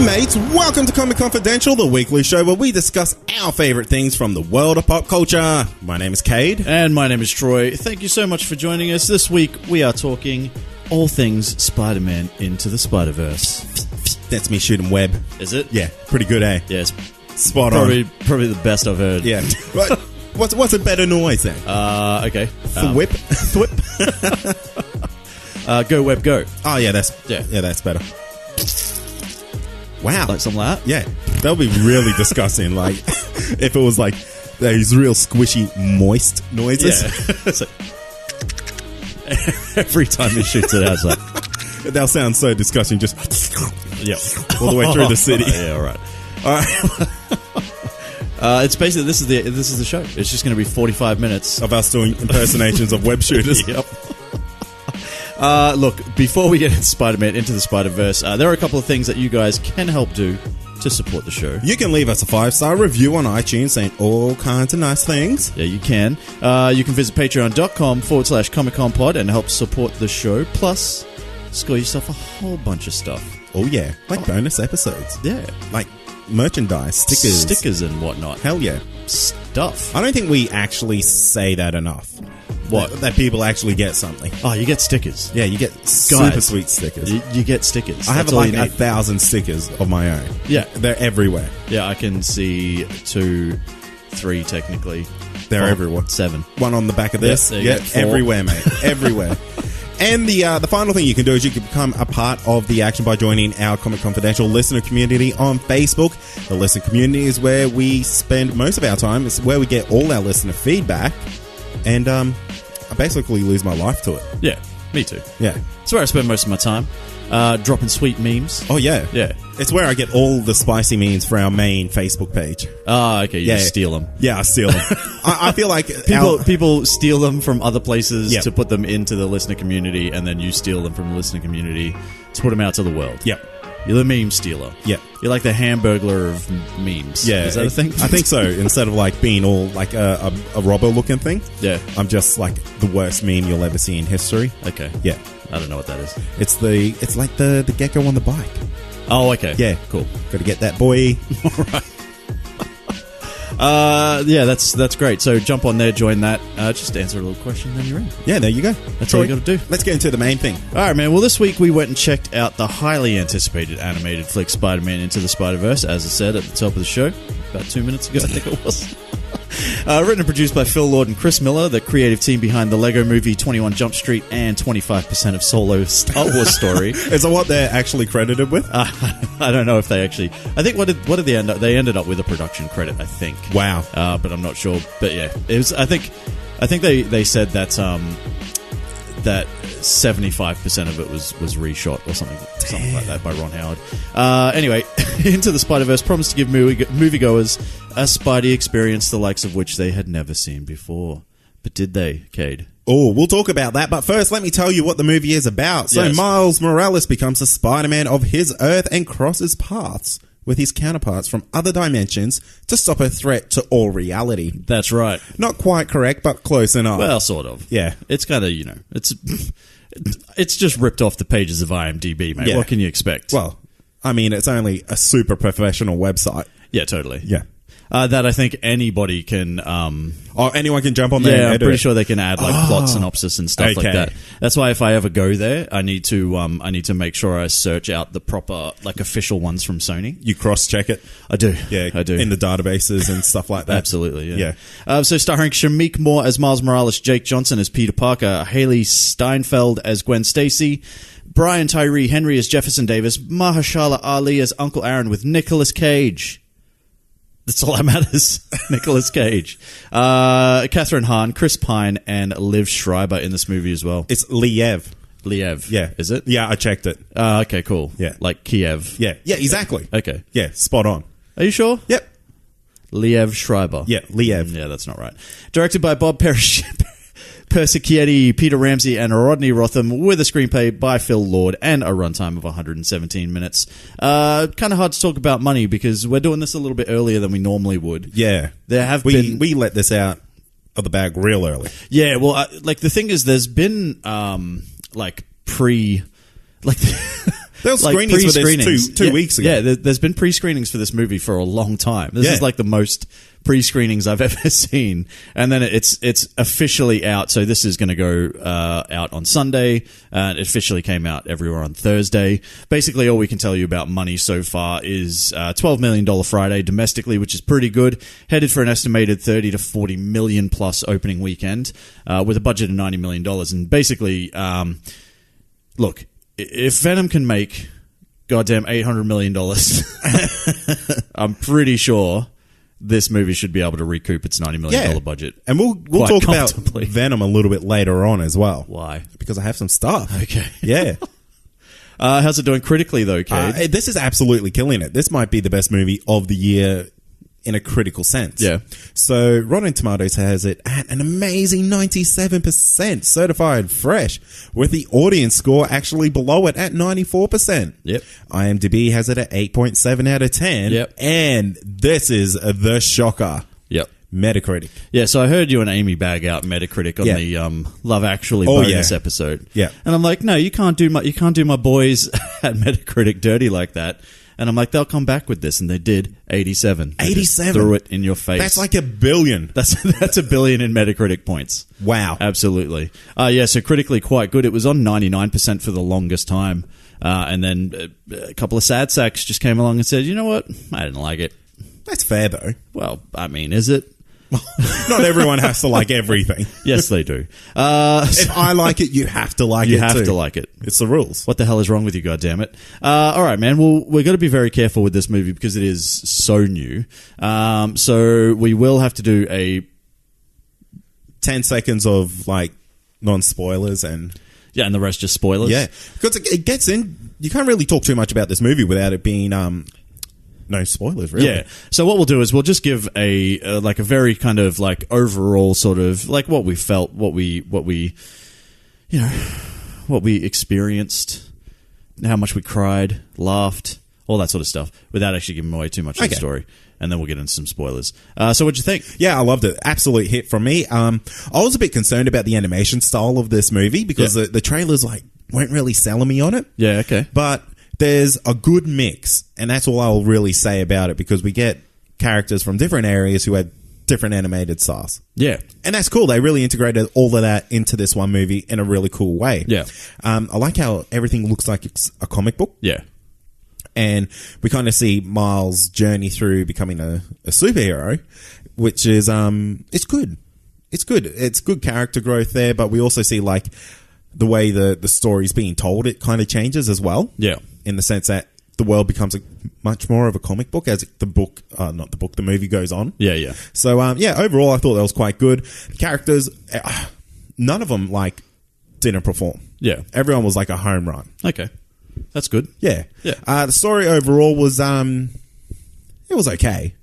Mates, welcome to Comic Confidential, the weekly show where we discuss our favorite things from the world of pop culture. My name is Cade. And my name is Troy. Thank you so much for joining us. This week we are talking all things Spider-Man Into the Spider-Verse. That's me shooting web. Is it? Yeah, pretty good, eh? Yes. Spot on. Probably the best I've heard. Yeah. What's a better noise then? Okay. Thwip? Thwip? Go web go. Oh yeah, that's better. Wow. Like something like that? Yeah. That would be really disgusting. Like, if it was like these real squishy, moist noises. Yeah. So, every time he shoots it out, it's like... That'll sound so disgusting. Just... Yep. All the way through the city. Yeah, all right. It's basically... This is the show. It's just going to be 45 minutes. Of us doing impersonations of web shooters. Yep. Look, before we get into Spider-Man Into the Spider-Verse, there are a couple of things that you guys can help do to support the show. You can leave us a 5-star review on iTunes saying all kinds of nice things. Yeah, you can. You can visit patreon.com/ComicConPod and help support the show. Plus, score yourself a whole bunch of stuff. Oh, yeah. Like bonus episodes. Yeah. Like merchandise, stickers. Stickers and whatnot. Hell yeah. Stuff. I don't think we actually say that enough. What? That people actually get something. Oh, you get stickers. Yeah, you get super sweet stickers. You get stickers. I have like 1,000 stickers of my own. Yeah. They're everywhere. Yeah, I can see 2, 3 technically. They're everywhere. 7. One on the back of this. Yeah, everywhere, mate. Everywhere. And the final thing you can do is you can become a part of the action by joining our Comic Confidential listener community on Facebook. The listener community is where we spend most of our time. It's where we get all our listener feedback. And I basically lose my life to it. Yeah, me too. Yeah. It's where I spend most of my time. Dropping sweet memes. Oh, yeah. Yeah. It's where I get all the spicy memes for our main Facebook page. Ah, okay. You just steal them. Yeah, I steal them. I feel like... People steal them from other places to put them into the listener community, and then you steal them from the listener community to put them out to the world. Yep. You're the meme stealer. Yeah. You're like the Hamburglar of memes. Yeah. Is that a thing? I think so. Instead of like being all like a robber-looking thing, I'm just like the worst meme you'll ever see in history. Okay. Yeah. I don't know what that is. It's like the gecko on the bike. Oh, okay. Yeah. Cool. Got to get that boy. All right. Yeah, that's great. So jump on there, join that. Just answer a little question, then you're in. Yeah, there you go. That's all you got to do. Let's get into the main thing. All right, man. Well, this week we went and checked out the highly anticipated animated flick Spider-Man Into the Spider-Verse, as I said at the top of the show, about 2 minutes ago, I think it was. Written and produced by Phil Lord and Chris Miller, the creative team behind the Lego Movie, 21 Jump Street, and 25% of Solo Star Wars Story. Is that what they're actually credited with? I don't know if they actually... I think what did they end up... They ended up with a production credit, I think. Wow. But I'm not sure. But yeah, it was... I think they said that that 75% of it was reshot or something like that by Ron Howard. Anyway, Into the Spider-Verse promised to give moviegoers a Spidey experience the likes of which they had never seen before. But did they, Cade? Oh, we'll talk about that. But first, let me tell you what the movie is about. So Miles Morales becomes the Spider-Man of his Earth and crosses paths with his counterparts from other dimensions to stop a threat to all reality. That's right. Not quite correct, but close enough. Well, sort of. Yeah. It's kind of, it's just ripped off the pages of IMDb, mate. Yeah. What can you expect? Well, I mean, it's only a super professional website. Yeah, totally. Yeah. That I think anybody can... anyone can jump on there and I'm edit pretty sure they can add plot synopsis and stuff like that. That's why if I ever go there, I need to make sure I search out the proper official ones from Sony. You cross-check it? I do. Yeah, I do. In the databases and stuff like that. Absolutely, yeah. So starring Shamik Moore as Miles Morales, Jake Johnson as Peter Parker, Haley Steinfeld as Gwen Stacy, Brian Tyree Henry as Jefferson Davis, Mahershala Ali as Uncle Aaron with Nicolas Cage. That's all that matters. Nicolas Cage. Catherine Hahn, Chris Pine, and Liv Schreiber in this movie as well. It's Liev. Yeah. Is it? Yeah, I checked it. Okay, cool. Yeah. Like Kiev. Yeah, exactly. Okay. Yeah, spot on. Are you sure? Yep. Liev Schreiber. Yeah, Liev. Yeah, that's not right. Directed by Bob Persichetti, Peter Ramsey, and Rodney Rotham, with a screenplay by Phil Lord and a runtime of 117 minutes. Kind of hard to talk about money because we're doing this a little bit earlier than we normally would. Yeah. There have been... We let this out of the bag real early. Yeah, well, like the thing is, there's been like There were screenings for this two weeks ago. Yeah, there's been pre-screenings for this movie for a long time. This is like the most pre-screenings I've ever seen. And then it's officially out. So this is going to go out on Sunday. It officially came out everywhere on Thursday. Basically, all we can tell you about money so far is $12 million Friday domestically, which is pretty good. Headed for an estimated 30 to 40 million plus opening weekend with a budget of $90 million. And basically, look, if Venom can make goddamn $800 million, I'm pretty sure this movie should be able to recoup its $90 million budget. And we'll talk about Venom a little bit later on as well. Why? Because I have some stuff. Okay. Yeah. How's it doing critically, though, Cade? This is absolutely killing it. This might be the best movie of the year in a critical sense. Yeah. So Rotten Tomatoes has it at an amazing 97% certified fresh, with the audience score actually below it at 94%. Yep. IMDb has it at 8.7 out of 10. Yep. And this is the shocker. Yep. Metacritic. Yeah, so I heard you and Amy bag out Metacritic on the Love Actually bonus episode. Yeah. And I'm like, no, you can't do my boys at Metacritic dirty like that. And I'm like, they'll come back with this, and they did. 87. 87. Threw it in your face. That's like $1 billion. That's $1 billion in Metacritic points. Wow. Absolutely. Yeah, so critically quite good. It was on 99% for the longest time. And then a couple of sad sacks just came along and said, you know what? I didn't like it. That's fair, though. Well, I mean, is it? Not everyone has to like everything. Yes, they do. If I like it, you have to like it too. You have to like it. It's the rules. What the hell is wrong with you, goddammit? All right, man. Well, we're going to be very careful with this movie because it is so new. So we will have to do a 10 seconds of like non-spoilers and... Yeah, and the rest just spoilers. Yeah, because it gets in... You can't really talk too much about this movie without it being... no spoilers, really. Yeah. So what we'll do is we'll just give a very kind of like overall sort of like what we felt, what we experienced, how much we cried, laughed, all that sort of stuff, without actually giving away too much of the story. And then we'll get into some spoilers. So what'd you think? Yeah, I loved it. Absolute hit from me. I was a bit concerned about the animation style of this movie because the trailers weren't really selling me on it. Yeah, okay. But there's a good mix, and that's all I'll really say about it, because we get characters from different areas who had different animated styles. Yeah. And that's cool. They really integrated all of that into this one movie in a really cool way. Yeah. I like how everything looks like it's a comic book. Yeah. And we kind of see Miles' journey through becoming a superhero, which is, it's good. It's good. It's good character growth there, but we also see like the way the story's being told, it kind of changes as well. Yeah. In the sense that the world becomes much more of a comic book as the movie goes on. Yeah, yeah. So, overall, I thought that was quite good. The characters, none of them, didn't perform. Yeah. Everyone was like a home run. Okay. That's good. Yeah. Yeah. The story overall was, it was okay.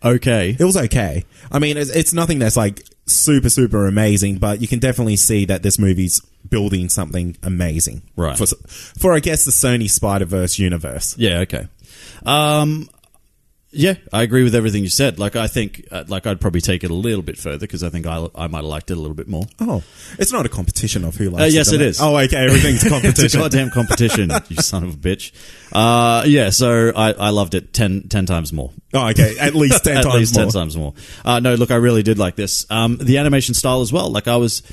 Okay. It was okay. I mean, it's nothing that's like super, super amazing, but you can definitely see that this movie's building something amazing. Right. For I guess, the Sony Spider-Verse universe. Yeah, okay. Yeah, I agree with everything you said. Like, I think, I'd probably take it a little bit further because I think I might have liked it a little bit more. Oh, it's not a competition of who likes it. Yes, it is. Oh, okay, everything's a competition. It's a goddamn competition, you son of a bitch. Yeah, so I loved it 10 times more. Oh, okay, at least 10 times more. At least 10 times more. No, look, I really did like this. The animation style as well. Like, I was...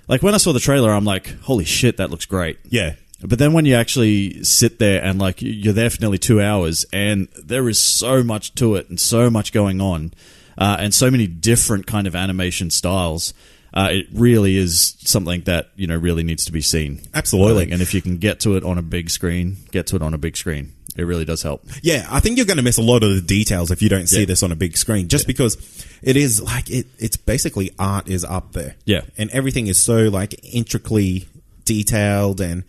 Like, when I saw the trailer, I'm like, holy shit, that looks great. Yeah. But then when you actually sit there and, like, you're there for nearly 2 hours and there is so much to it and so much going on and so many different kind of animation styles, it really is something that, really needs to be seen. Absolutely. And if you can get to it on a big screen, get to it on a big screen. It really does help. Yeah, I think you're going to miss a lot of the details if you don't see this on a big screen, just because it is like it's basically art is up there. Yeah. And everything is so like intricately detailed and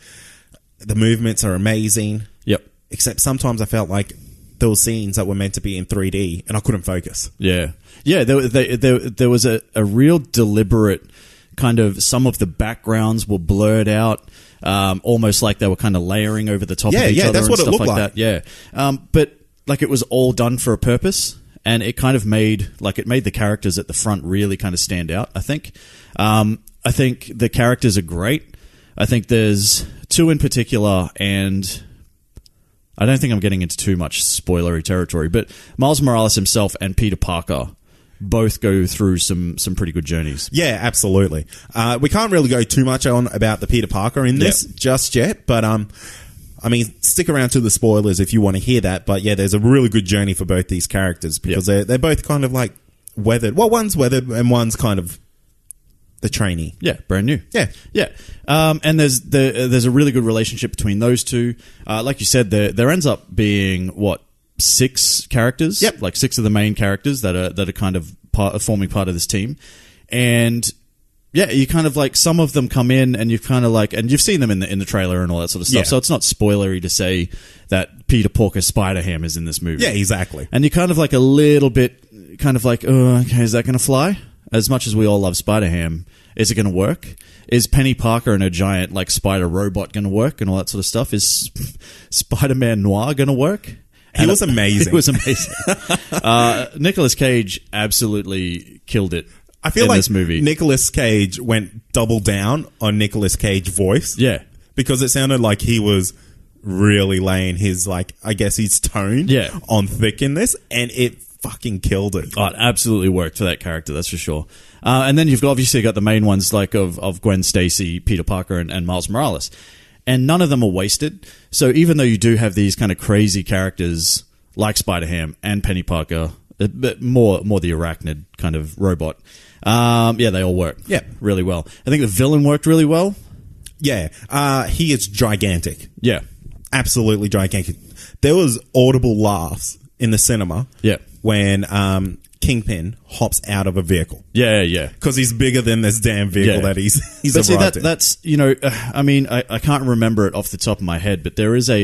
the movements are amazing. Yep. Except sometimes I felt like there were scenes that were meant to be in 3D and I couldn't focus. Yeah. Yeah, there was a real deliberate kind of, some of the backgrounds were blurred out. Almost like they were kind of layering over the top of each other. Yeah, that's what it looked like that. Yeah. But like, it was all done for a purpose. and it kind of made the characters at the front really kind of stand out. I think the characters are great. I think there's two in particular, and I don't think I'm getting into too much spoilery territory, but Miles Morales himself and Peter Parker both go through some pretty good journeys. Yeah, absolutely. We can't really go too much on about the Peter Parker in this just yet, but I mean, stick around to the spoilers if you want to hear that. But yeah, there's a really good journey for both these characters because they're both kind of like weathered. Well, one's weathered and one's kind of the trainee. Yeah, brand new. Yeah. And there's a really good relationship between those two. Like you said, there ends up being 6 characters. Yep. Like 6 of the main characters that are kind of forming part of this team, and yeah, you kind of like some of them come in, and you've kind of like, and you've seen them in the trailer and all that sort of stuff. Yeah. So it's not spoilery to say that Peter Parker Spider-Ham is in this movie. Yeah, exactly. And you're kind of like a little bit, kind of like, oh, okay, is that going to fly? As much as we all love Spider-Ham, is it going to work? Is Penny Parker and a giant like spider robot going to work and all that sort of stuff? Is Spider-Man Noir going to work? He was amazing. He was amazing. Nicolas Cage absolutely killed it. I feel in like this movie. Nicolas Cage went double down on Nicolas Cage voice. Yeah. Because it sounded like he was really laying his, like, I guess his tone on thick in this, and it fucking killed it. Oh, it absolutely worked for that character, that's for sure. And then you've obviously got the main ones like of Gwen Stacy, Peter Parker, and Miles Morales. And none of them are wasted. So even though you do have these kind of crazy characters like Spider-Ham and Penny Parker, but more the arachnid kind of robot, they all work really well. I think the villain worked really well. Yeah. He is gigantic. Yeah. Absolutely gigantic. There was audible laughs in the cinema when Kingpin hops out of a vehicle. Yeah. Because he's bigger than this damn vehicle that he's but arrived see, in. that's, I mean, I can't remember it off the top of my head, but there is a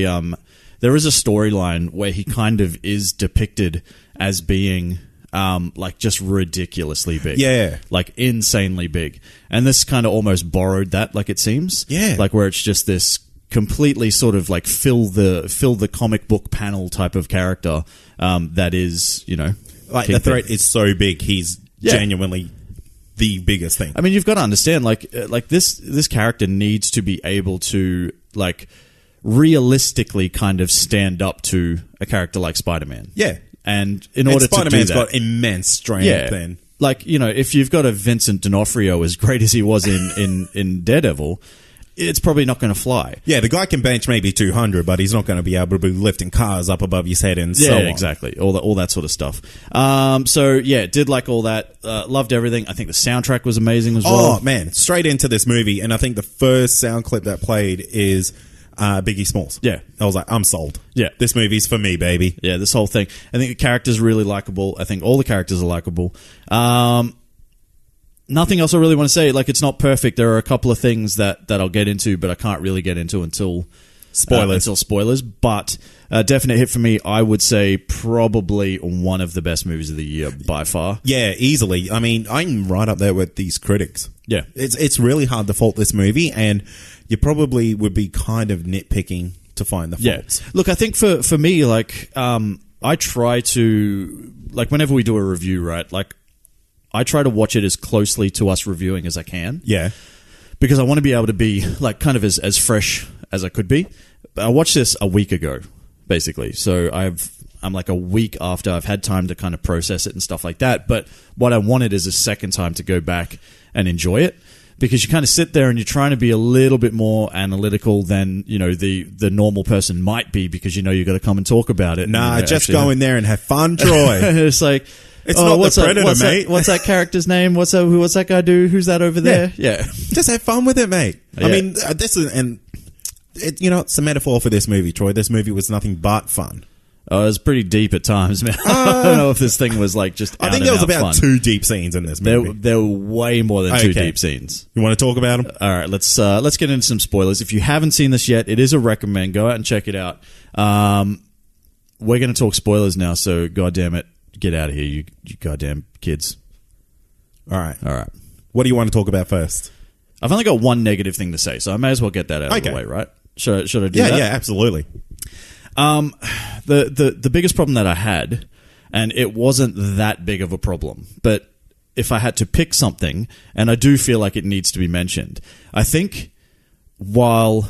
storyline where he kind of is depicted as being like just ridiculously big. Yeah. Like insanely big. And this kind of almost borrowed that, like it seems. Yeah. Like where it's just this completely sort of like fill the comic book panel type of character that is, like the threat is so big, he's genuinely the biggest thing. I mean, you've got to understand, like this character needs to be able to like realistically kind of stand up to a character like Spider-Man. Yeah. And in order Spider-Man's to do that, got immense strength then. Like, if you've got a Vincent D'Onofrio as great as he was in Daredevil, it's probably not going to fly. Yeah, the guy can bench maybe 200, but he's not going to be able to be lifting cars up above his head and so on. Yeah, exactly. All that sort of stuff. So, yeah, did like all that. Loved everything. I think the soundtrack was amazing as well. Oh, man. Straight into this movie, and I think the first sound clip that played is Biggie Smalls. Yeah. I was like, I'm sold. Yeah. This movie's for me, baby. Yeah, this whole thing. I think the character's really likable. I think all the characters are likable. Nothing else I really want to say. Like, it's not perfect. There are a couple of things that I'll get into, but I can't really get into until spoilers. But definite hit for me. I would say probably one of the best movies of the year by far. Yeah, easily. I mean, I'm right up there with these critics. Yeah. It's really hard to fault this movie, and you probably would be kind of nitpicking to find the faults. Yeah. Look, I think for me, like, I try to, like, whenever we do a review, right, like, I try to watch it as closely to us reviewing as I can. Yeah. Because I want to be able to be, like, kind of as fresh as I could be. I watched this a week ago, basically. So I'm like a week after I've had time to kind of process it and stuff like that. But what I wanted is a second time to go back and enjoy it. Because you kind of sit there and you're trying to be a little bit more analytical than, the normal person might be, because you've got to come and talk about it. Nah, just go in there and have fun, Troy. It's like, it's not the Predator, mate. What's that character's name? What's that guy do? Who's that over there? Yeah. Just have fun with it, mate. Yeah. I mean, this is, and it's a metaphor for this movie, Troy. This movie was nothing but fun. Oh, it was pretty deep at times, man. I don't know if this thing was like just. I think there was about 2 deep scenes in this movie. There were way more than 2 deep scenes. You want to talk about them? All right, let's get into some spoilers. If you haven't seen this yet, it is a recommend. Go out and check it out. We're going to talk spoilers now, so goddamn it, get out of here, you goddamn kids. All right. What do you want to talk about first? I've only got one negative thing to say, so I may as well get that out of the way, right? Should I do that? Yeah, absolutely. The biggest problem that I had, and it wasn't that big of a problem. But if I had to pick something, and I do feel like it needs to be mentioned, I think while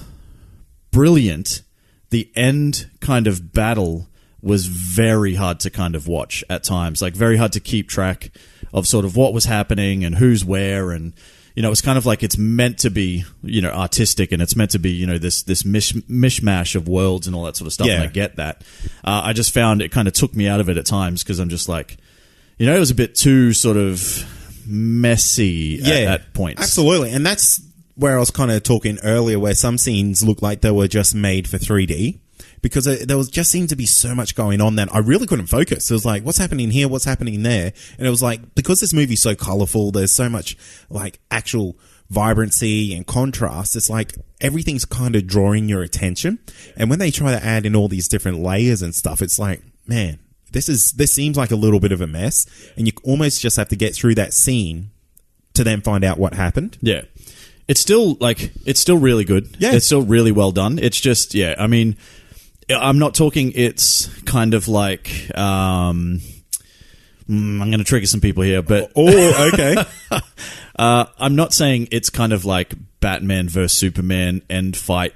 brilliant, the end kind of battle was very hard to kind of watch at times, like very hard to keep track of sort of what was happening and who's where, and it's kind of like it's meant to be, artistic, and it's meant to be, this mishmash of worlds and all that sort of stuff. Yeah. And I get that. I just found it kind of took me out of it at times because I'm just like, it was a bit too sort of messy at points. Absolutely. And that's where I was kind of talking earlier, where some scenes look like they were just made for 3D. Because there was just seemed to be so much going on that I really couldn't focus. It was like, what's happening here? What's happening there? And it was like, because this movie's so colorful, there's so much like actual vibrancy and contrast. It's like everything's kind of drawing your attention. And when they try to add in all these different layers and stuff, it's like, man, this seems like a little bit of a mess. And you almost just have to get through that scene to then find out what happened. Yeah. It's still really good. Yeah. It's still really well done. It's just, I mean, I'm not talking it's kind of like I'm going to trigger some people here, but okay. I'm not saying it's kind of like Batman versus Superman end fight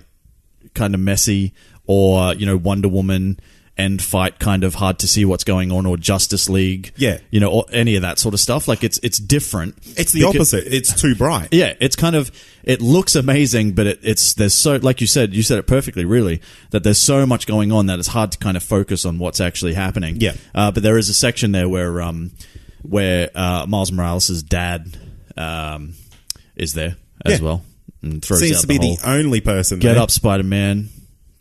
kind of messy, or Wonder Woman end fight kind of hard to see what's going on, or Justice League, or any of that sort of stuff. Like it's different. It's the opposite. It's too bright. Yeah, it's kind of, it looks amazing, but there's so, like you said it perfectly, really, that there's so much going on that it's hard to kind of focus on what's actually happening. Yeah. But there is a section there where Miles Morales' dad is there as well, and throws Seems out to be the only person. Get there. Up Spider-Man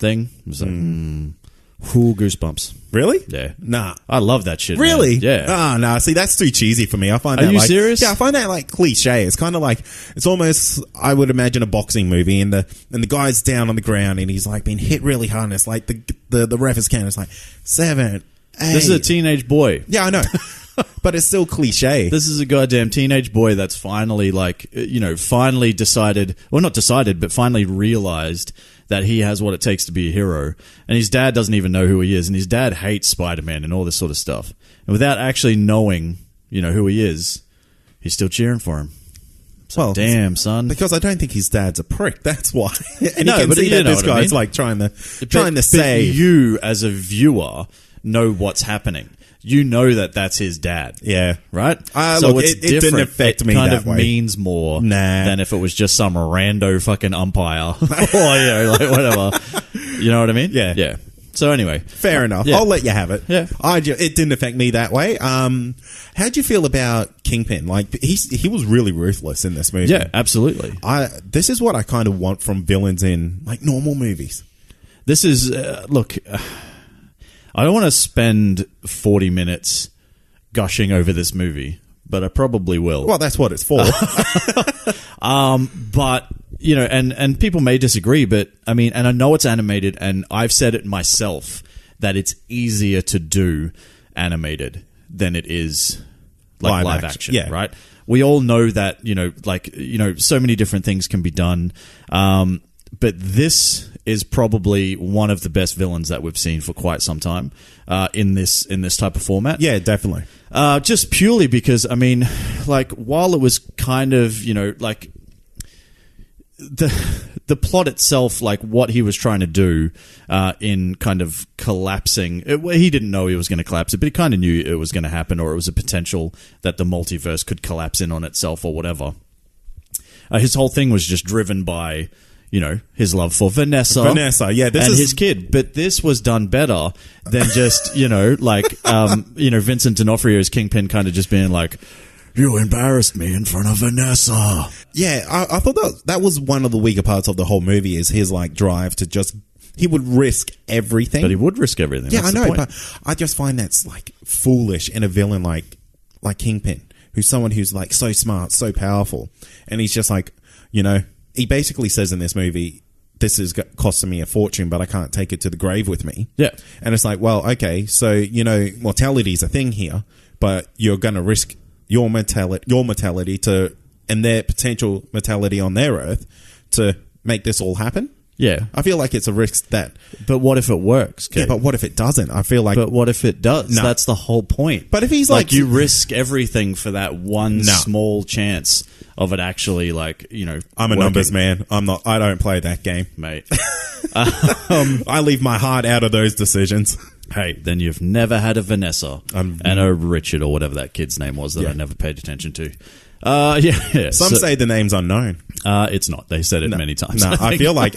thing. It was like, goosebumps. Really? Yeah. Nah. I love that shit. Really? Man. Yeah. Ah, no. See, that's too cheesy for me. I find that. Are you serious? Yeah, I find that like cliche. It's kind of like, it's almost, I would imagine, a boxing movie, and the guy's down on the ground and he's like being hit really hard, and it's like the ref is counting. It's like 7, 8. This is a teenage boy. Yeah, I know. But it's still cliche. This is a goddamn teenage boy that's finally finally decided, well, not decided, but finally realized that he has what it takes to be a hero. And his dad doesn't even know who he is. And his dad hates Spider-Man and all this sort of stuff. And without actually knowing, who he is, he's still cheering for him. So, well, damn, son. Because I don't think his dad's a prick. That's why. And no, you can but see that this guy's I mean. like trying to say. But you, as a viewer, know what's happening. You know that that's his dad. Yeah. Right? So look, it didn't affect me It kind that of way. means more than if it was just some rando fucking umpire. Or, like whatever. You know what I mean? Yeah. Yeah. So anyway. Fair enough. Yeah. I'll let you have it. Yeah. It didn't affect me that way. How'd you feel about Kingpin? Like, he was really ruthless in this movie. Yeah, absolutely. This is what I kind of want from villains in, like, normal movies. This is, look... I don't want to spend 40 minutes gushing over this movie, but I probably will. Well, that's what it's for. But, and people may disagree, but I mean, and I know it's animated, and I've said it myself that it's easier to do animated than it is like live action, yeah. right? We all know that, so many different things can be done. But this is probably one of the best villains that we've seen for quite some time in this type of format. Yeah, definitely. Just purely because, I mean, like, while it was kind of, like the plot itself, like what he was trying to do in kind of collapsing, he didn't know he was going to collapse it, but he kind of knew it was going to happen, or it was a potential that the multiverse could collapse in on itself or whatever. His whole thing was just driven by... his love for Vanessa, yeah, his kid. But this was done better than just, Vincent D'Onofrio's Kingpin kind of just being like, you embarrassed me in front of Vanessa. Yeah, I thought that was one of the weaker parts of the whole movie, is his, like, drive to just... He would risk everything. But he would risk everything. Yeah, that's I the know, point. but I just find that's, like, foolish in a villain like Kingpin, who's someone who's, like, so smart, so powerful. And he's just like, he basically says in this movie, this is costing me a fortune, but I can't take it to the grave with me. Yeah. And it's like, well, okay, so, mortality's a thing here, but you're going to risk your mortality to, and their potential mortality on their Earth to make this all happen? Yeah. I feel like it's a risk that... But what if it works? Yeah, but what if it doesn't? I feel like... But what if it does? No. That's the whole point. But if he's like you risk everything for that one No. small chance of it actually, like, I'm a numbers man. I don't play that game. mate. I leave my heart out of those decisions. Hey, then you've never had a Vanessa and a Richard or whatever that kid's name was that I never paid attention to. Yeah. Some say the name's unknown. It's not. They said it many times. No, I feel like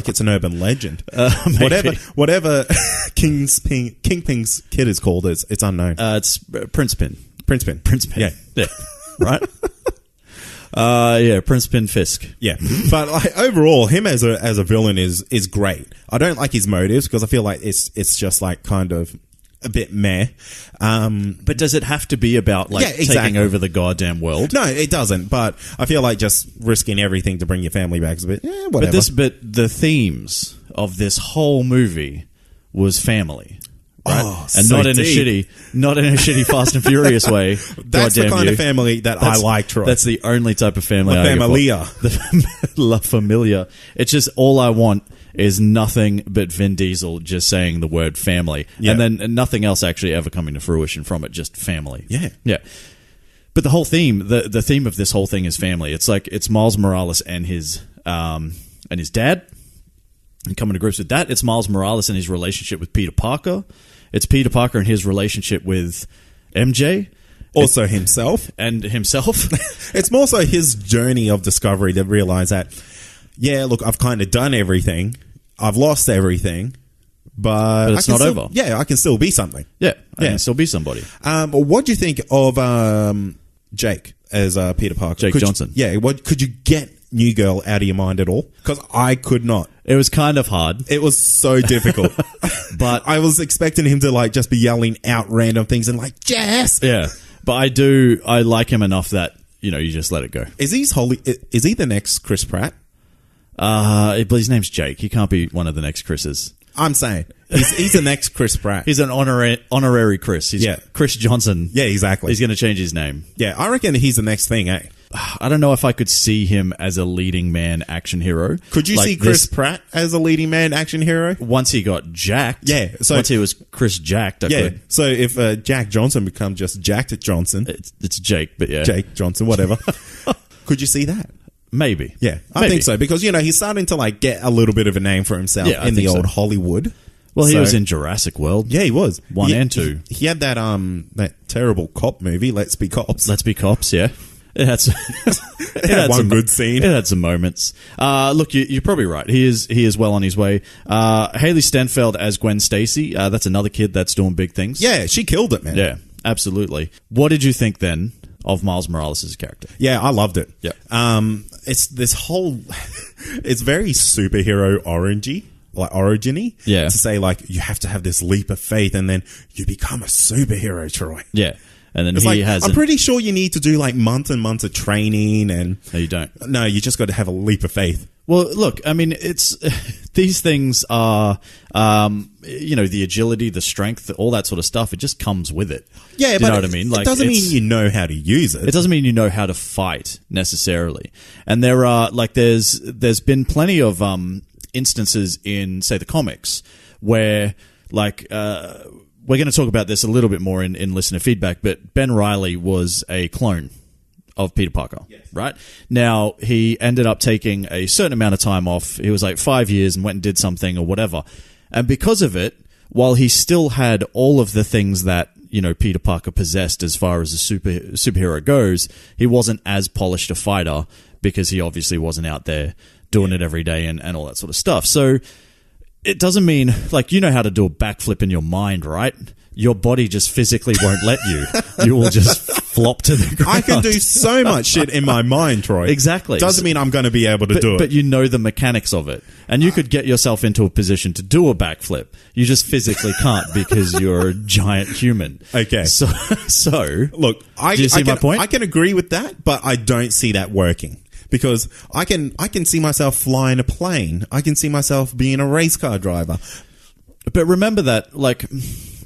it's an urban legend. Whatever Kingpin's kid is called, it's unknown. It's Prince Pin. Prince Pin. Yeah. Right. Prince Pin Fisk. Yeah, but like overall, him as a villain is great. I don't like his motives because I feel like it's just like kind of a bit meh. But does it have to be about taking over the goddamn world? No, it doesn't. But I feel like just risking everything to bring your family back is a bit whatever. But the themes of this whole movie was family. Right? Oh, and so not in deep. a shitty Fast and Furious way. That's the kind of family that I like, Troy. That's the only type of family La I Familia. The La Familia. It's just all I want is nothing but Vin Diesel just saying the word family. Yeah. And then nothing else actually ever coming to fruition from it, just family. Yeah. Yeah. But the whole theme, the theme of this whole thing is family. It's like it's Miles Morales and his dad. And coming to grips with that, it's Miles Morales and his relationship with Peter Parker. It's Peter Parker and his relationship with MJ. Also himself. And himself. It's more so his journey of discovery to realize that, yeah, look, I've kind of done everything. I've lost everything. But it's not over. Yeah, I can still be something. Yeah, I can still be somebody. What do you think of Jake as Peter Parker? Jake Johnson. Could you get New Girl out of your mind at all? Because I could not. It was kind of hard. It was so difficult. But I was expecting him to like just be yelling out random things and like, Jess! Yeah. But I like him enough that, you just let it go. Is he the next Chris Pratt? But his name's Jake. He can't be one of the next Chris's. I'm saying. He's the next Chris Pratt. He's an honorary Chris. He's Chris Johnson. Yeah, exactly. He's going to change his name. Yeah, I reckon he's the next thing, eh? I don't know if I could see him as a leading man action hero. Could you see Chris Pratt as a leading man action hero? Once he got jacked. Yeah. So once he was Chris jacked, I could. So if Jack Johnson becomes just Jacked Johnson. It's Jake, but yeah. Jake Johnson, whatever. Could you see that? Maybe. Yeah, I think so. Because, he's starting to like get a little bit of a name for himself in the old Hollywood. Well, he was in Jurassic World. Yeah, he was. 1 and 2. He had that terrible cop movie, Let's Be Cops. Let's Be Cops, yeah. It had one good scene. It had some moments. Look, you're probably right. He is well on his way. Haley Steinfeld as Gwen Stacy. That's another kid that's doing big things. Yeah, she killed it, man. Yeah, absolutely. What did you think then of Miles Morales' character? Yeah, I loved it. Yeah. It's this whole... it's very superhero orangey. Like origin-y. Yeah. To say like you have to have this leap of faith and then you become a superhero, Troy. Yeah. And then it's he like, has... I'm pretty sure you need to do like months and months of training and... No, you don't. No, you just got to have a leap of faith. Well, look, I mean, it's... these things are... the agility, the strength, all that sort of stuff, it just comes with it. Yeah, do you know what I mean? Like, it doesn't mean you know how to use it. It doesn't mean you know how to fight, necessarily. And there are... Like, there's been plenty of... instances in, say, the comics where, like, we're going to talk about this a little bit more in listener feedback, but Ben Reilly was a clone of Peter Parker, right? Now, he ended up taking a certain amount of time off. He was like 5 years and went and did something or whatever. And because of it, while he still had all of the things that, Peter Parker possessed as far as a superhero goes, he wasn't as polished a fighter because he obviously wasn't out there doing it every day and all that sort of stuff. So it doesn't mean, like, you know how to do a backflip in your mind, right? Your body just physically won't let you. You will just flop to the ground. I can do so much shit in my mind, Troy. Exactly. Doesn't mean I'm going to be able to do it. But you know the mechanics of it. And you could get yourself into a position to do a backflip. You just physically can't because you're a giant human. Okay. So look, do you see my point? I can agree with that, but I don't see that working. Because I can see myself flying a plane. I can see myself being a race car driver. But remember that, like,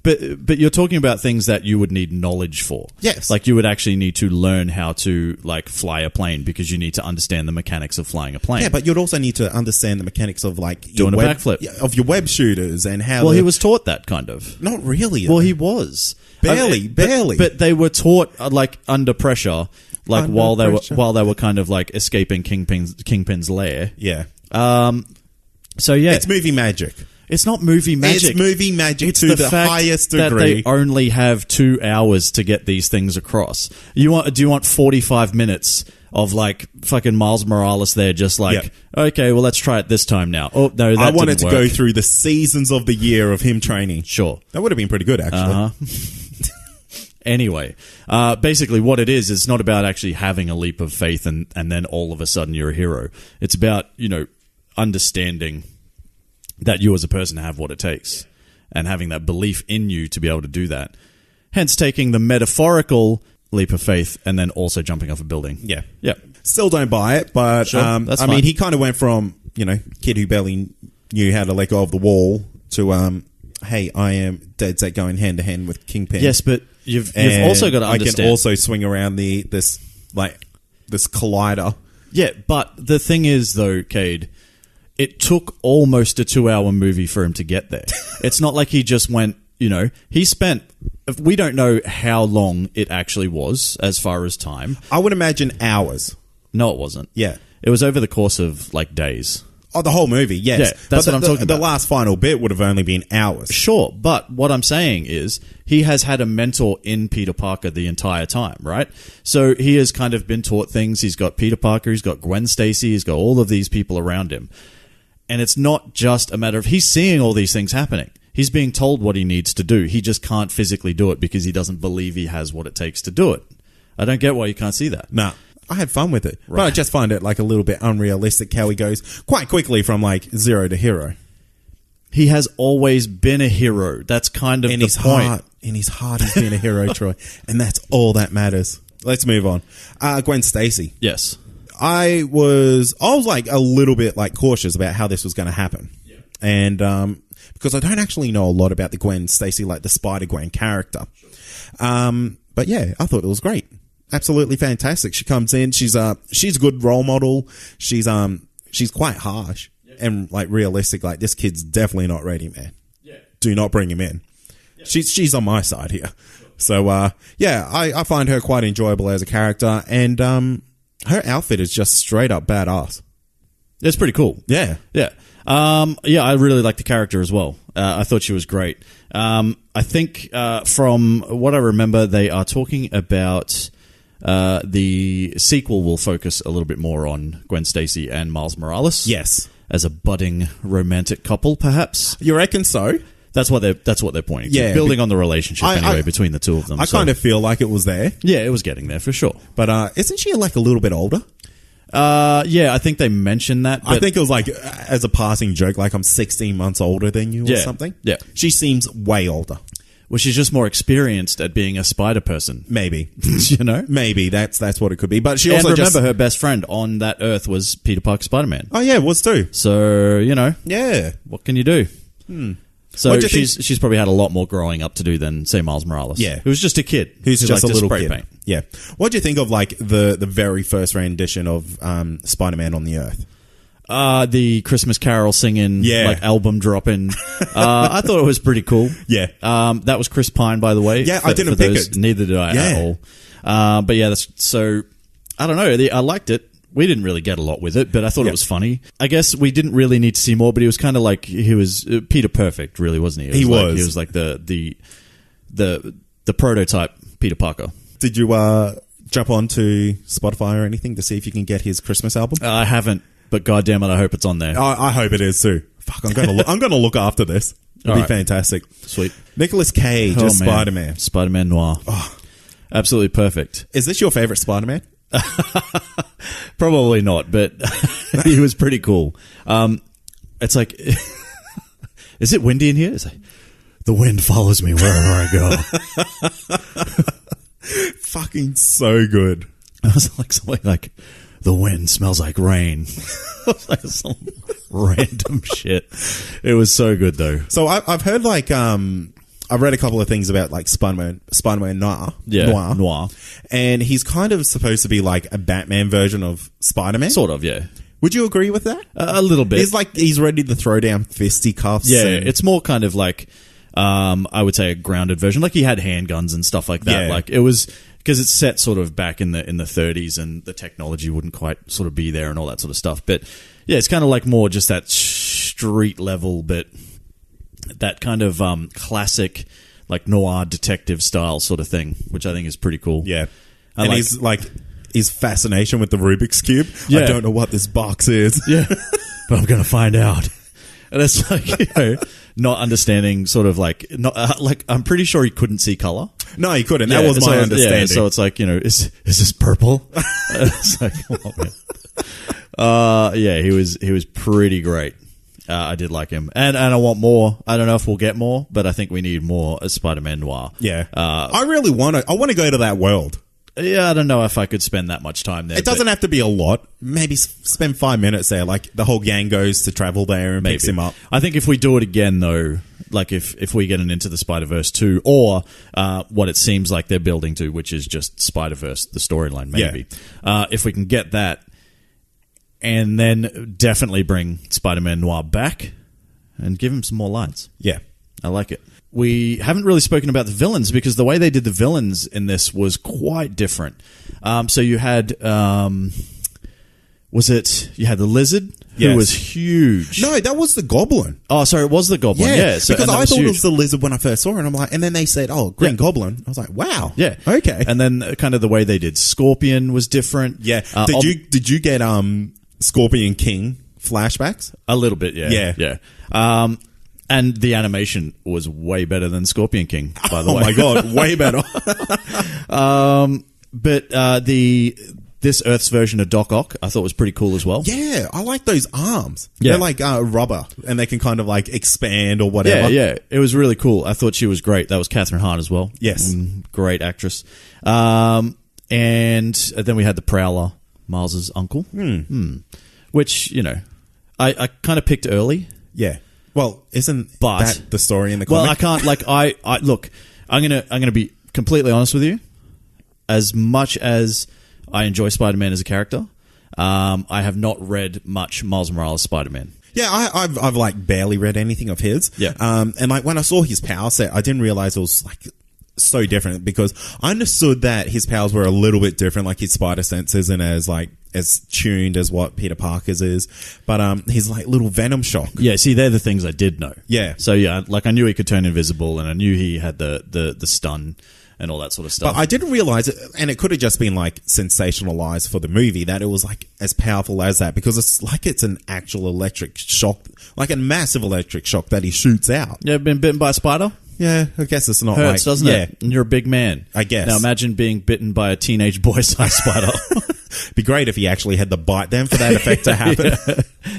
But you're talking about things that you would need knowledge for. Yes. Like you would actually need to learn how to like fly a plane because you need to understand the mechanics of flying a plane. Yeah, but you'd also need to understand the mechanics of like Doing a backflip. of your web shooters and how. Well, he was taught that kind of. Not really. Well, he was Barely. But they were taught like under pressure, like Under while pressure. they were kind of like escaping Kingpin's lair. Yeah. So yeah, It's movie magic. it's not movie magic. It's movie magic It's to the fact highest that degree. they only have 2 hours to get these things across. Do you want 45 minutes of like fucking Miles Morales there just like, Yep. okay, well let's try it this time now. Oh no, that I wanted to didn't go work. through the seasons of the year of him training. Sure. That would have been pretty good, actually. Anyway, basically what it is, it's not about actually having a leap of faith and then all of a sudden you're a hero. It's about, understanding that you as a person have what it takes and having that belief in you to be able to do that. Hence taking the metaphorical leap of faith and then also jumping off a building. Yeah. Yeah. Still don't buy it, but Sure, that's I mean, fine. he kind of went from, kid who barely knew how to let go of the wall to, hey, I am dead set going hand to hand with Kingpin. Yes, but you've And also got to understand. I can also swing around this collider. Yeah, but the thing is, though, Cade, it took almost a 2-hour movie for him to get there. It's not like he just went, he spent... We don't know how long it actually was as far as time. I would imagine hours. No, it wasn't. Yeah. It was over the course of, like, days. Oh, the whole movie, yes. Yeah, that's what I'm talking The about. last final bit would have only been hours. Sure, but what I'm saying is he has had a mentor in Peter Parker the entire time, right? So he has kind of been taught things. He's got Peter Parker, he's got Gwen Stacy, he's got all of these people around him. And it's not just a matter of he's seeing all these things happening. He's being told what he needs to do. He just can't physically do it because he doesn't believe he has what it takes to do it. I don't get why you can't see that. Nah. I had fun with it, but I just find it like a little bit unrealistic how he goes quite quickly from like zero to hero. He has always been a hero. That's kind of In the his point. heart, he's been a hero, Troy, and that's all that matters. Let's move on. Gwen Stacy. Yes. I was like a little bit like cautious about how this was going to happen, and because I don't actually know a lot about the Gwen Stacy, like the Spider-Gwen character. But yeah, I thought it was great. Absolutely fantastic. She comes in. She's a good role model. She's quite harsh and like realistic. Like this kid's definitely not ready, man. Yeah. Do not bring him in. Yeah. She's on my side here. So I find her quite enjoyable as a character, and her outfit is just straight up badass. It's pretty cool. Yeah. Yeah. I really like the character as well. I thought she was great. I think from what I remember, they are talking about the sequel will focus a little bit more on Gwen Stacy and Miles Morales. Yes. As a budding romantic couple, perhaps. You reckon so? That's what they're pointing to. Yeah, Building on the relationship between the two of them. I kind of feel like it was there. Yeah, it was getting there for sure. But isn't she like a little bit older? Yeah, I think they mentioned that. But I think it was like as a passing joke, like I'm 16 months older than you or something. Yeah. She seems way older. Well, she's just more experienced at being a spider person. Maybe. Maybe that's what it could be. But she also remember her best friend on that Earth was Peter Parker Spider-Man. Oh yeah, it was too. So, Yeah. what can you do? So What do you she's probably had a lot more growing up to do than, say, Miles Morales. Yeah. Who was just a kid. Who's who just a liked to little spray kid. paint. Yeah. What do you think of like the very first rendition of Spider-Man on the Earth? The Christmas Carol singing, Yeah. like album dropping. I thought it was pretty cool. Yeah. That was Chris Pine, by the way. Yeah, I didn't pick it. Neither did I at all. But yeah, so I don't know. I liked it. We didn't really get a lot with it, but I thought it was funny. I guess we didn't really need to see more, but he was kind of like he was Peter Perfect, really, wasn't he? He was like the prototype Peter Parker. Did you jump onto Spotify or anything to see if you can get his Christmas album? I haven't, but goddamn it, I hope it's on there. I hope it is too. Fuck, I'm gonna look after this. It'll be fantastic. Sweet. Nicolas Cage as Spider-Man. Spider-Man Noir. Oh. Absolutely perfect. Is this your favorite Spider-Man? Probably not, but he was pretty cool. It's like, is it windy in here? It's like, the wind follows me wherever I go. Fucking so good. I was like something like, the wind smells like rain. Like some random shit. It was so good though. So I've heard like I've read a couple of things about like Spider-Man Noir, and he's kind of supposed to be like a Batman version of Spider-Man. Sort of, yeah. Would you agree with that? A little bit. He's ready to throw down fisticuffs. Yeah, it's more kind of like, I would say a grounded version. Like he had handguns and stuff like that. Yeah. Like it was, because it's set sort of back in the 30s and the technology wouldn't quite sort of be there and all that sort of stuff. But yeah, it's kind of like more just that street level, but that kind of classic like noir detective style sort of thing, which I think is pretty cool. Yeah. And he's like... his fascination with the Rubik's Cube. Yeah. I don't know what this box is. Yeah. But I'm going to find out. And it's like, you know, not understanding sort of like, not, like I'm pretty sure he couldn't see color. No, he couldn't. That was my understanding. Yeah, so it's like, you know, is this purple? It's like, come on, man. Yeah, he was pretty great. I did like him. And I want more. I don't know if we'll get more, but I think we need more Spider-Man Noir. Yeah. I really want to go to that world. Yeah, I don't know if I could spend that much time there. It doesn't have to be a lot. Maybe spend 5 minutes there. Like the whole gang goes to travel there and picks him up. I think if we do it again, though, like if we get an Into the Spider-Verse 2 or what it seems like they're building to, which is just Spider-Verse, the storyline, maybe. Yeah. If we can get that and then definitely bring Spider-Man Noir back and give him some more lines. Yeah. I like it. We haven't really spoken about the villains because the way they did the villains in this was quite different. So you had, you had the Lizard, who was huge. No, that was the Goblin. Oh, sorry, it was the Goblin. Yeah, so, because I thought it was the Lizard when I first saw it, and I'm like, and then they said, "Oh, Green Goblin." I was like, "Wow, yeah, okay." And then kind of the way they did Scorpion was different. Yeah, did you get Scorpion King flashbacks? A little bit, yeah. And the animation was way better than Scorpion King, by the way. Oh my god, way better. But this Earth's version of Doc Ock, I thought was pretty cool as well. Yeah, I like those arms. Yeah. They're like rubber, and they can kind of like expand or whatever. Yeah, it was really cool. I thought she was great. That was Catherine Hahn as well. Yes. Great actress. And then we had the Prowler, Miles's uncle. Which, you know, I kind of picked early. Yeah. Well, isn't that the story in the comic? Well, I can't, like, I look, I'm gonna be completely honest with you. As much as I enjoy Spider-Man as a character, I have not read much Miles Morales Spider-Man. Yeah, I've like barely read anything of his. Yeah. And like when I saw his power set, I didn't realize it was like so different because I understood that his powers were a little bit different, like his spider sense isn't as tuned as what Peter Parker's is, but his like little venom shock. Yeah, see, they're the things I did know. Yeah. So yeah, like I knew he could turn invisible, and I knew he had the stun and all that sort of stuff. But I didn't realize it, and it could have just been like sensationalized for the movie, that it was like as powerful as that, because it's like it's an actual electric shock, like a massive electric shock that he shoots out. You ever been bitten by a spider? Yeah, I guess it's not hurts, doesn't it? Yeah. And you're a big man. I guess. Now imagine being bitten by a teenage boy-sized spider. Be great if he actually had the bite then for that effect to happen.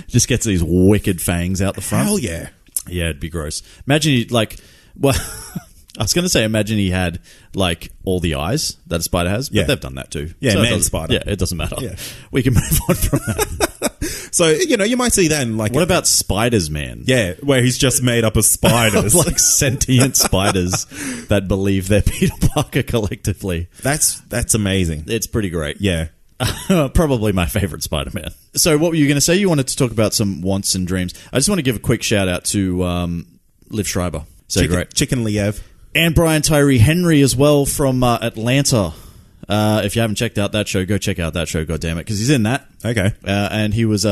Just gets these wicked fangs out the front. Hell yeah. Yeah, it'd be gross. Imagine he, like, well, I was going to say imagine he had, like, all the eyes that a spider has, but they've done that too. Yeah, so man spider. Yeah, it doesn't matter. Yeah. We can move on from that. So, you know, you might see that in like... What about Spiders, man? Yeah, where he's just made up of spiders. Like sentient spiders that believe they're Peter Parker collectively. That's amazing. It's pretty great. Yeah. Probably my favorite Spider-Man. So what were you going to say? You wanted to talk about some wants and dreams. I just want to give a quick shout out to Liv Schreiber. So great. Chicken Liev. And Brian Tyree Henry as well from Atlanta. If you haven't checked out that show, go check out that show, goddammit, because he's in that. Okay. And he was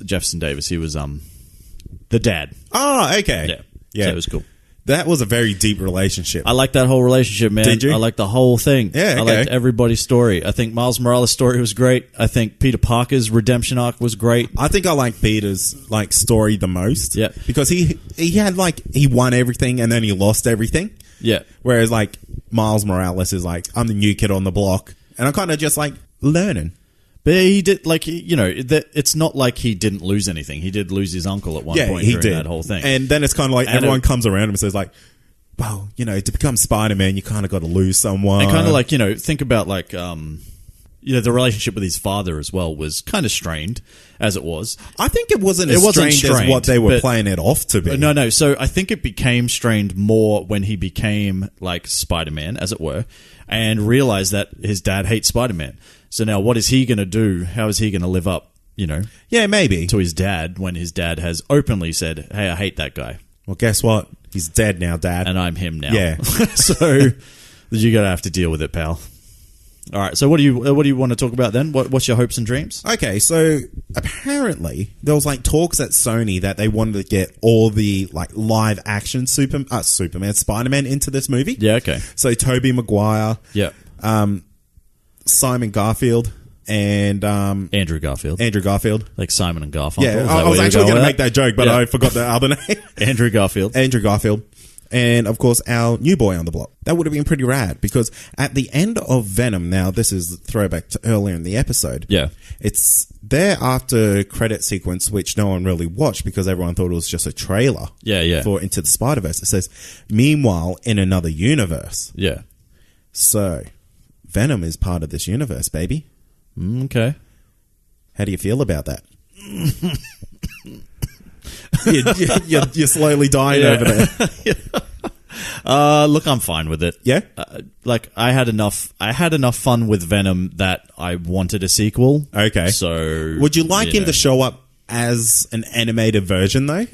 Jefferson Davis. He was the dad. Oh, okay. Yeah. So it was cool. That was a very deep relationship. I like that whole relationship, man. Did you? I like the whole thing. Yeah, okay. I liked everybody's story. I think Miles Morales' story was great. I think Peter Parker's redemption arc was great. I think I like Peter's like story the most. Yeah. Because he had like, he won everything and then he lost everything. Yeah. Whereas like Miles Morales is like, I'm the new kid on the block, and I'm kind of just like learning. But he did, like, you know, it's not like he didn't lose anything. He did lose his uncle at one point during that whole thing. And then it's kind of like everyone comes around him and says like, well, you know, to become Spider-Man, you kind of got to lose someone. And kind of like, you know, think about like, you the relationship with his father as well was kind of strained, as it was. I think it wasn't as strained as what they were playing it off to be. No. So I think it became strained more when he became like Spider-Man, as it were, and realized that his dad hates Spider-Man. So now what is he going to do? How is he going to live up, Yeah, maybe. to his dad when his dad has openly said, hey, I hate that guy. Well, guess what? He's dead now, Dad. And I'm him now. Yeah. So you're going to have to deal with it, pal. All right. So what do you want to talk about then? What's your hopes and dreams? Okay, so apparently there was like talks at Sony that they wanted to get all the like live action Superman, Spider-Man into this movie. Yeah. Okay. So Tobey Maguire, Yeah. Simon Garfield, and Andrew Garfield. Like Simon and Garfunkel. Yeah, I was actually going to make that joke, but I forgot the other name. Andrew Garfield. And, of course, our new boy on the block. That would have been pretty rad because at the end of Venom, now this is a throwback to earlier in the episode. Yeah. It's there after credit sequence, which no one really watched because everyone thought it was just a trailer. Yeah. For Into the Spider-Verse. It says, meanwhile, in another universe. Yeah. So, Venom is part of this universe, baby. Okay. How do you feel about that? You're slowly dying over there. Look, I'm fine with it. Yeah? I had enough fun with Venom that I wanted a sequel. Okay. So would you like him to show up as an animated version, though?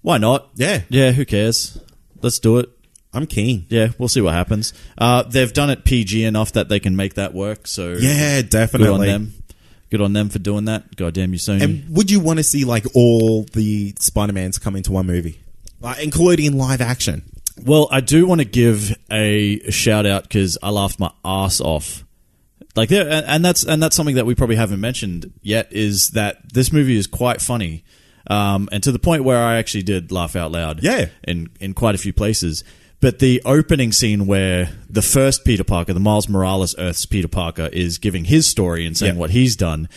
Why not? Yeah. Yeah, who cares? Let's do it. I'm keen. Yeah, we'll see what happens. They've done it PG enough that they can make that work. So yeah, definitely. Good on them. Good on them for doing that. Goddamn you, Sony. And would you want to see like all the Spider-Mans come into one movie, like including live action? Well, I do want to give a shout out because I laughed my ass off. Like there, and that's something that we probably haven't mentioned yet is that this movie is quite funny, and to the point where I actually did laugh out loud. Yeah, in quite a few places. But the opening scene where the first Peter Parker, the Miles Morales Earth's Peter Parker, is giving his story and saying what he's done.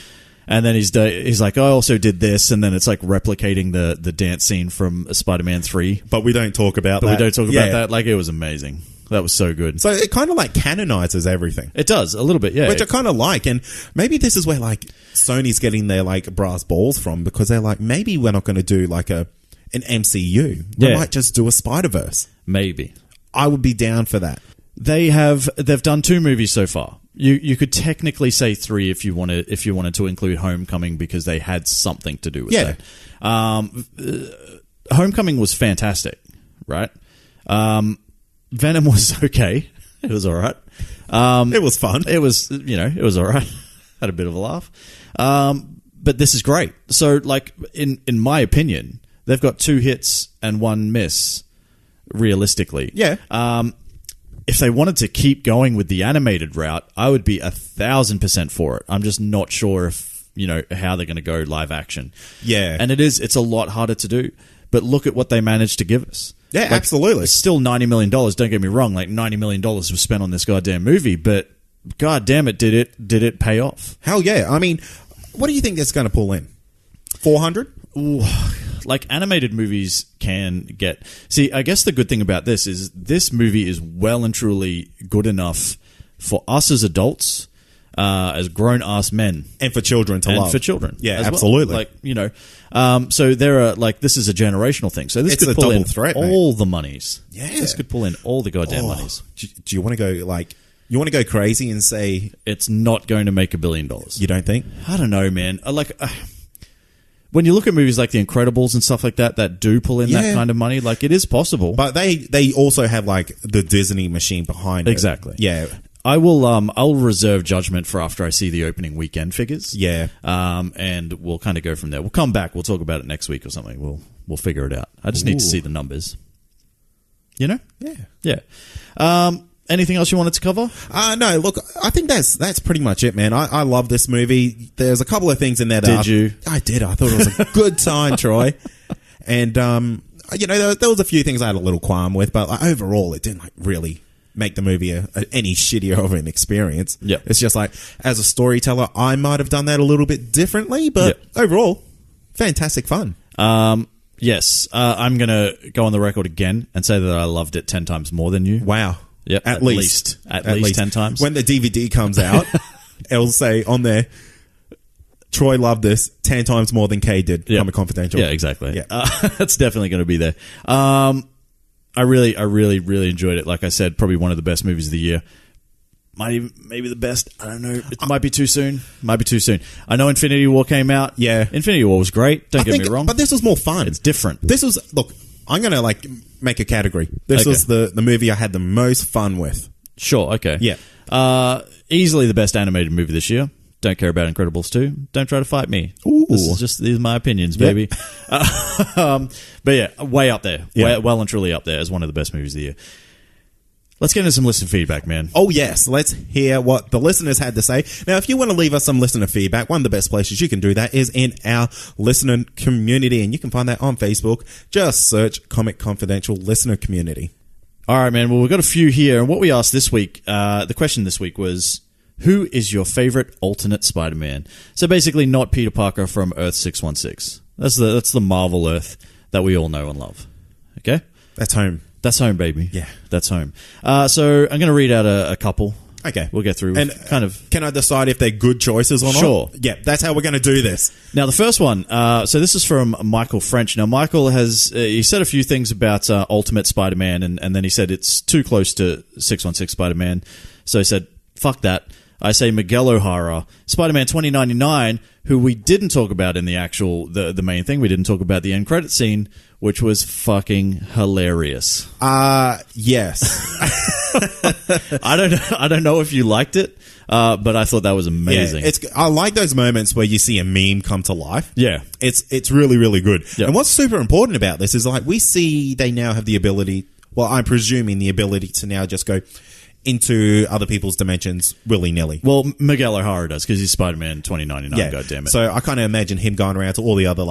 And then he's like, I also did this. And then it's like replicating the dance scene from Spider-Man 3. But we don't talk about that. We don't talk about that. Like, it was amazing. That was so good. So it kind of like canonizes everything. It does, a little bit, yeah. Which I kind of like. And maybe this is where like Sony's getting their like brass balls from because they're like, maybe we're not going to do like an MCU. We might just do a Spider-Verse. Maybe. I would be down for that. They've done 2 movies so far. You could technically say 3 if you wanted to include Homecoming because they had something to do with that. Homecoming was fantastic, right? Venom was okay. It was all right. It was fun. It was it was all right. Had a bit of a laugh. But this is great. So like in my opinion, they've got 2 hits and 1 miss. Realistically, if they wanted to keep going with the animated route, I would be 1,000% for it. I'm just not sure if how they're going to go live action. Yeah, and it's a lot harder to do. But look at what they managed to give us. Yeah, like, absolutely. It's still $90 million. Don't get me wrong. Like $90 million was spent on this goddamn movie, but god damn it, did it pay off? Hell yeah! I mean, what do you think that's going to pull in? 400? Ooh. Like animated movies can get... See, I guess the good thing about this is this movie is well and truly good enough for us as adults, as grown-ass men. And for children to love. And for children. Yeah, absolutely. Well. Like, so there are, like, this is a generational thing. So this it's could pull in threat, all the monies. Yeah. This could pull in all the goddamn monies. Do you want to go, like... You want to go crazy and say... It's not going to make $1 billion. You don't think? I don't know, man. When you look at movies like The Incredibles and stuff like that do pull in that kind of money, like it is possible. But they also have like the Disney machine behind it. Exactly. Yeah. I'll reserve judgment for after I see the opening weekend figures. Yeah. And we'll kind of go from there. We'll come back. We'll talk about it next week or something. We'll figure it out. I just need to see the numbers. Yeah. Yeah. Anything else you wanted to cover? No, look, I think that's pretty much it, man. I love this movie. There's a couple of things in there that Did you? I did. I thought it was a good time, Troy. And, there was a few things I had a little qualm with, but like, overall, it didn't like really make the movie any shittier of an experience. Yep. It's just like, as a storyteller, I might have done that a little bit differently, but overall, fantastic fun. Yes. I'm going to go on the record again and say that I loved it 10 times more than you. Wow. Yep, at least 10 times. When the DVD comes out, it'll say on there, Troy loved this 10 times more than Kay did. Yeah. Comic Confidential. Yeah, exactly. Yeah. That's definitely going to be there. I really enjoyed it. Like I said, probably one of the best movies of the year. Maybe the best. I don't know. It might be too soon. I know Infinity War came out. Yeah. Infinity War was great. Don't get me wrong. But this was more fun. It's different. This was, look, I'm going to make a category. This was the movie I had the most fun with. Sure, okay. Yeah. Easily the best animated movie this year. Don't care about Incredibles 2. Don't try to fight me. Ooh. These are my opinions, baby. But yeah, way up there. Yeah. Well and truly up there as one of the best movies of the year. Let's get into some listener feedback, man. Oh, yes. Let's hear what the listeners had to say. Now, if you want to leave us some listener feedback, one of the best places you can do that is in our listener community, and you can find that on Facebook. Just search Comic Confidential Listener Community. All right, man. Well, we've got a few here. And what we asked this week, the question this week was, who is your favorite alternate Spider-Man? So basically not Peter Parker from Earth 616. That's the Marvel Earth that we all know and love. Okay? That's home. That's home, baby. Yeah. That's home. So I'm going to read out a couple. Okay. We'll get through. And kind of. Can I decide if they're good choices or not? Sure. Yeah, that's how we're going to do this. Now, the first one, so this is from Michael French. Now, Michael has, he said a few things about Ultimate Spider-Man, and then he said it's too close to 616 Spider-Man. So he said, fuck that. I say Miguel O'Hara, Spider-Man 2099, who we didn't talk about in the actual, the main thing. We didn't talk about the end credit scene, which was fucking hilarious. Yes. I don't know if you liked it, but I thought that was amazing. Yeah, I like those moments where you see a meme come to life. Yeah. It's really, really good. Yep. And what's super important about this is we see they now have the ability, well, I'm presuming the ability to now just go into other people's dimensions willy-nilly. Well, Miguel O'Hara does, because he's Spider-Man 2099, Yeah. goddammit. So I kind of imagine him going around to all the other,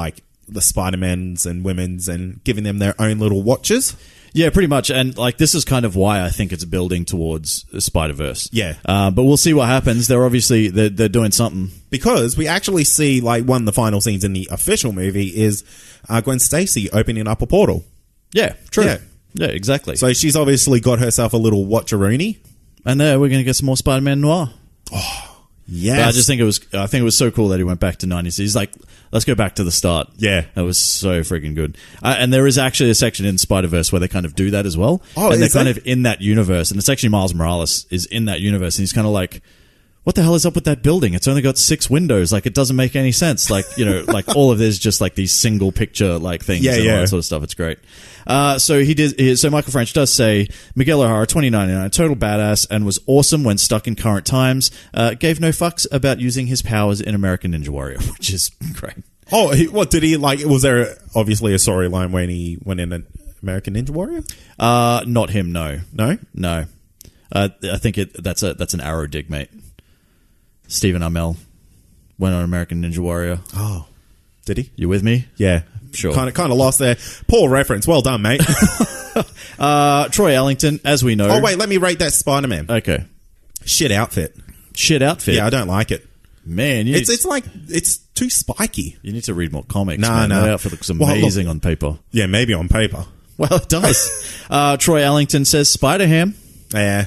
the Spider-Mans and Women's and giving them their own little watches. Yeah, pretty much. And this is kind of why I think it's building towards Spider-Verse. Yeah. But we'll see what happens. They're obviously, they're doing something. Because we actually see, one of the final scenes in the official movie is Gwen Stacy opening up a portal. Yeah, true. Yeah. Yeah, exactly. So she's obviously got herself a little watcheroony. And we're going to get some more Spider-Man noir. Yes. But I just think it was so cool that he went back to 90s. He's like, let's go back to the start. Yeah. That was so freaking good. And there is actually a section in Spider-Verse where they kind of do that as well. Oh, and they're is kind that? of in that universe. And it's actually Miles Morales is in that universe. And he's kind of like, what the hell is up with that building? It's only got 6 windows. It doesn't make any sense. All of this just these single picture things and all that sort of stuff. It's great. So Michael French does say Miguel O'Hara 2099, total badass and was awesome when stuck in current times. Gave no fucks about using his powers in American Ninja Warrior, which is great. Oh, what did he was there obviously a storyline when he went in an American Ninja Warrior? Not him, no. No? I think that's an arrow dig, mate. Stephen Amell went on American Ninja Warrior. Oh. Did he? You with me? Yeah. Sure. Kind of lost there. Poor reference. Well done, mate. Troy Ellington, as we know. Oh, wait, let me rate that Spider-Man. Okay. Shit outfit. Shit outfit? Yeah, I don't like it. Man, it's too spiky. You need to read more comics. No. That outfit looks amazing on paper. Yeah, maybe on paper. Well, it does. Troy Ellington says Spider-Ham. Yeah.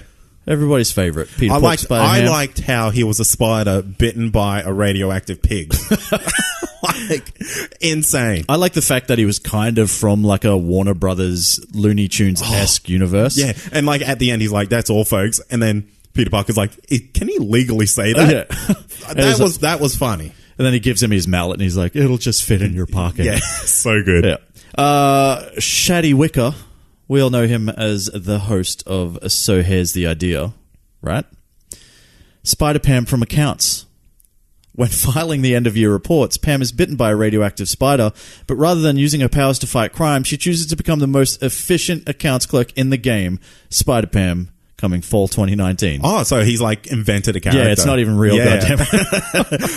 Everybody's favorite. Peter I Spider-Ham. liked how he was a spider bitten by a radioactive pig. Insane. I like the fact that he was kind of from a Warner Brothers Looney Tunes-esque universe. Yeah, and at the end he's like, "That's all, folks," and then Peter Parker's like, "Can he legally say that?" Yeah. that was funny. And then he gives him his mallet, and he's like, "It'll just fit in your pocket." Yeah, so good. Yeah. Shaddy Wicker. We all know him as the host of So Here's the Idea, right? Spider-Pam from Accounts. When filing the end-of-year reports, Pam is bitten by a radioactive spider, but rather than using her powers to fight crime, she chooses to become the most efficient accounts clerk in the game, Spider-Pam, coming fall 2019. Oh, so he's invented a character. Yeah, it's not even real, goddamn.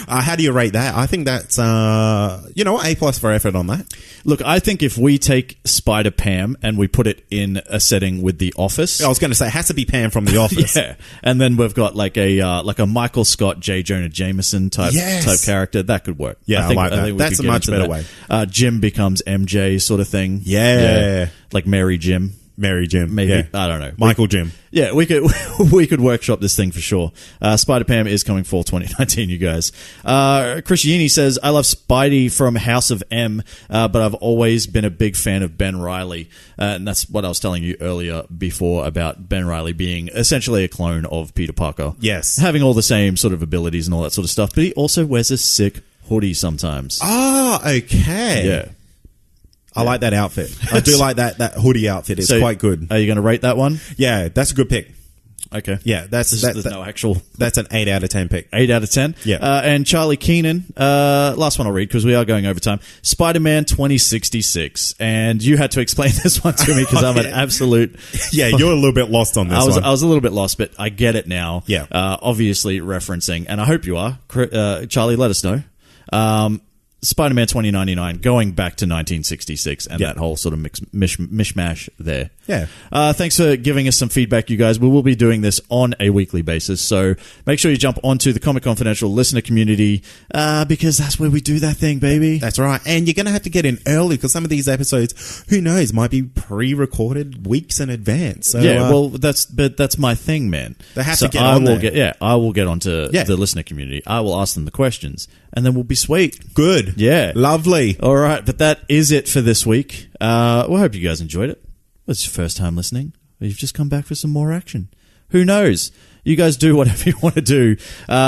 How do you rate that? I think that's, A+ for effort on that. Look, I think if we take Spider-Pam and we put it in a setting with The Office... I was going to say, it has to be Pam from The Office. Yeah, and then we've got a Michael Scott, J. Jonah Jameson type character. That could work. Yeah, I like that. That's a much better way. Jim becomes MJ sort of thing. Yeah. Like Mary Jim. Mary Jim. Maybe. Yeah. I don't know. Michael Jim. Yeah, we could workshop this thing for sure. Spider-Pam is coming fall 2019, you guys. Christiani says, I love Spidey from House of M, but I've always been a big fan of Ben Reilly. And that's what I was telling you earlier before about Ben Reilly being essentially a clone of Peter Parker. Yes. Having all the same sort of abilities and all that sort of stuff, but he also wears a sick hoodie sometimes. Ah, okay. Yeah. I like that outfit. I do like that hoodie outfit. It's quite good. Are you going to rate that one? Yeah, that's a good pick. Okay. Yeah, There's no actual... That's an 8 out of 10 pick. 8 out of 10? Yeah. And Charlie Keenan, last one I'll read because we are going over time. Spider-Man 2066. And you had to explain this one to me because I'm an absolute... Yeah, you're a little bit lost on this one. I was a little bit lost, but I get it now. Yeah. Obviously referencing, and I hope you are. Charlie, let us know. Spider-Man 2099, going back to 1966 and that whole sort of mishmash there. Yeah. Thanks for giving us some feedback, you guys. We will be doing this on a weekly basis, so make sure you jump onto the Comic Confidential listener community because that's where we do that thing, baby. That's right. And you're going to have to get in early because some of these episodes, who knows, might be pre-recorded weeks in advance. So, yeah, well, that's my thing, man. They have to get on there. I will get onto the listener community. I will ask them the questions, and then we'll be sweet. Good. Yeah. Lovely. All right, but that is it for this week. We hope you guys enjoyed it. It's your first time listening. Or you've just come back for some more action. Who knows? You guys do whatever you want to do.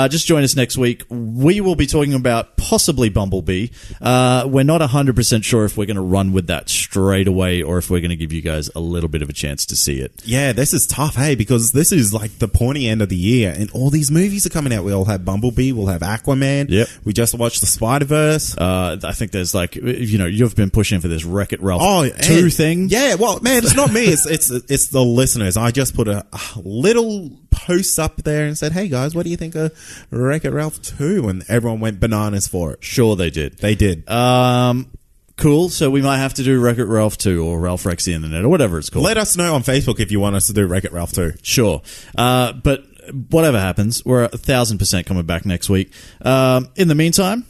Just join us next week. We will be talking about possibly Bumblebee. We're not 100% sure if we're going to run with that straight away or if we're going to give you guys a little bit of a chance to see it. Yeah, this is tough, hey, because this is like the pointy end of the year and all these movies are coming out. We'll have Bumblebee, we'll have Aquaman. Yep. We just watched the Spider-Verse. I think there's like, you've been pushing for this Wreck-It Ralph 2 thing. Yeah, well, man, it's not me. It's the listeners. I just put a little post up there and said, hey guys, what do you think of Wreck-It Ralph 2? And everyone went bananas for it. Sure they did. They did. Cool. So we might have to do Wreck-It Ralph 2 or Ralph Wrecks the Internet or whatever it's called. Let us know on Facebook if you want us to do Wreck-It Ralph 2. Sure. But whatever happens, we're 1,000% coming back next week. In the meantime,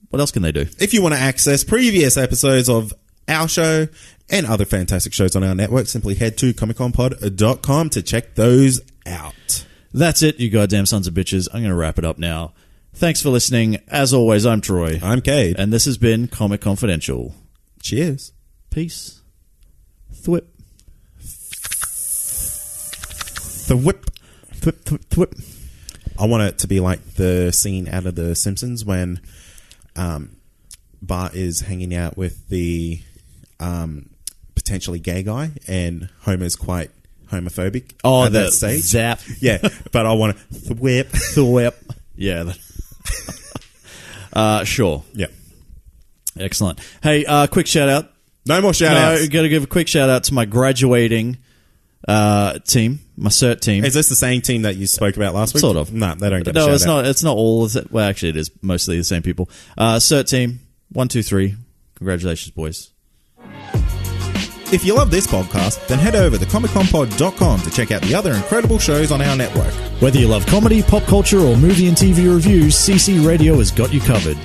what else can they do? If you want to access previous episodes of our show and other fantastic shows on our network, simply head to comicconpod.com to check those out. That's it, you goddamn sons of bitches. I'm going to wrap it up now. Thanks for listening. As always, I'm Troy. I'm Cade. And this has been Comic Confidential. Cheers. Peace. Thwip. Thwip. Thwip, thwip, thwip. I want it to be like the scene out of The Simpsons when Bart is hanging out with the potentially gay guy and Homer's quite homophobic at that stage. Zap. Yeah, but I want to thwip. Thwip. Yeah. Sure. Yeah. Excellent. Hey, quick shout out. No more shout outs. No, got to give a quick shout out to my graduating team, my cert team. Is this the same team that you spoke about last week? Sort of. No, they don't get a No, shout it's out. not. It's not all. Well, actually, it is mostly the same people. Cert team, 1, 2, 3. Congratulations, boys. If you love this podcast, then head over to comicconpod.com to check out the other incredible shows on our network. Whether you love comedy, pop culture, or movie and TV reviews, CC Radio has got you covered.